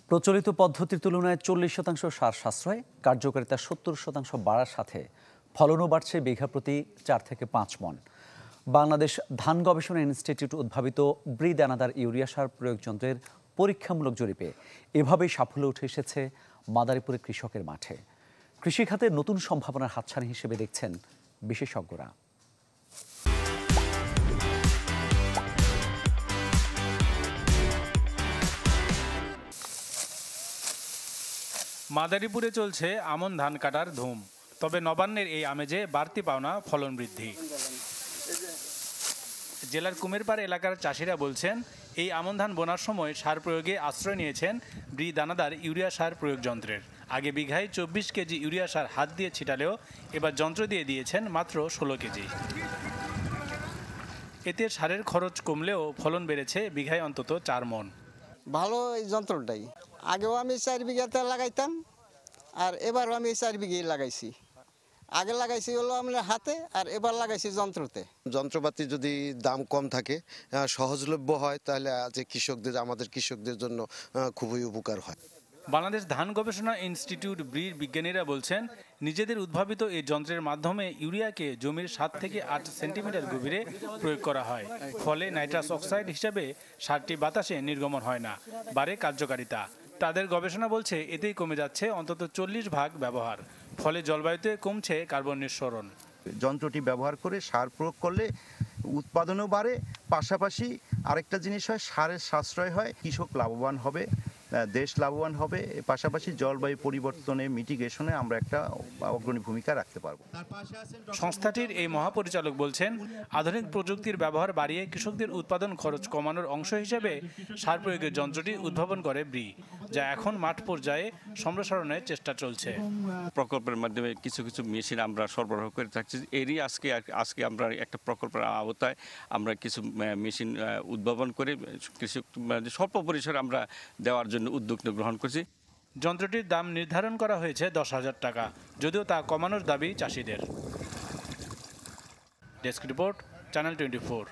প্রচলিত পদ্ধতির তুলনায় 40% সার সাশ্রয়, কার্যকারিতা 70% বাড়ার সাথে ফলনও বাড়ছে বিঘা প্রতি 4 থেকে 5 মণ। বাংলাদেশ ধান গবেষণা ইনস্টিটিউট উদ্ভাবিত ব্রি দানাদার ইউরিয়া সার প্রয়োগ যন্ত্রের পরীক্ষামূলক জরিপে এভাবেই সাফল্য উঠে এসেছে মাদারীপুরের কৃষকের মাঠে। কৃষিখাতের নতুন সম্ভাবনার হাতছানি হিসেবে দেখছেন বিশেষজ্ঞরা। মাদারীপুরে চলছে আমন ধান কাটার ধুম। তবে নবান্নের এই আমেজে বাড়তি পাওনা ফলন বৃদ্ধি। জেলার কুমিরপাড় এলাকার চাষিরা বলছেন, এই আমন ধান বোনার সময় সার প্রয়োগে আশ্রয় নিয়েছেন ব্রি দানাদার ইউরিয়া সার প্রয়োগ যন্ত্রের। আগে বিঘায় 24 কেজি ইউরিয়া সার হাত দিয়ে ছিটালেও এবার যন্ত্র দিয়ে দিয়েছেন মাত্র 16 কেজি। এতে সারের খরচ কমলেও ফলন বেড়েছে বিঘায় অন্তত 4 মণ। ভালো এই যন্ত্রটাই। আগেও আমি 4 বিঘাতে লাগাইতাম, আর এবারও আমি 4 বিঘাই লাগাইছি। আগে লাগাইছি হলো আমরা হাতে, আর এবার লাগাইছি যন্ত্রতে। যন্ত্রপাতি যদি দাম কম থাকে, সহজলভ্য হয়, তাহলে আমাদের কৃষকদের জন্য খুবই উপকার হয়। বাংলাদেশ ধান গবেষণা ইনস্টিটিউট ব্রির বিজ্ঞানীরা বলছেন, নিজেদের উদ্ভাবিত এই যন্ত্রের মাধ্যমে ইউরিয়াকে জমির 7 থেকে 8 সেন্টিমিটার গভীরে প্রয়োগ করা হয়। ফলে নাইট্রাস অক্সাইড হিসেবে সারটি বাতাসে নির্গমন হয় না, বাড়ে কার্যকারিতা। তাদের গবেষণা বলছে, এতেই কমে যাচ্ছে অন্তত 40 ভাগ ব্যবহার। ফলে জলবায়ুতে কমছে কার্বন নিঃসরণ। যন্ত্রটি ব্যবহার করে সার প্রয়োগ করলে উৎপাদনও বাড়ে, পাশাপাশি আরেকটা জিনিস হয়, সারের সাশ্রয় হয়, কৃষক লাভবান হবে, দেশ লাভবান হবে, পাশাপাশি জলবায়ু পরিবর্তনে মিটিগেশনে আমরা একটা অগ্রণী ভূমিকা রাখতে পারব। সংস্থাটির এই মহাপরিচালক বলছেন, আধুনিক প্রযুক্তির ব্যবহার বাড়িয়ে কৃষকদের উৎপাদন খরচ কমানোর অংশ হিসেবে সার প্রয়োগের যন্ত্রটি উদ্ভাবন করে ব্রি, যা এখন মাঠ পর্যায়ে সম্প্রসারণের চেষ্টা চলছে। প্রকল্পের মাধ্যমে কিছু কিছু মেশিন আমরা সরবরাহ করে থাকছি। এরই আজকে আমরা একটা প্রকল্পের আওতায় আমরা কিছু মেশিন উদ্ভাবন করে কৃষক স্বল্প পরিসরে আমরা দেওয়ার জন্য উদ্যোগ গ্রহণ করছি। যন্ত্রটির দাম নির্ধারণ করা হয়েছে 10,000 টাকা, যদিও তা কমানোর দাবি চাষিদের। Desk report, channel 24।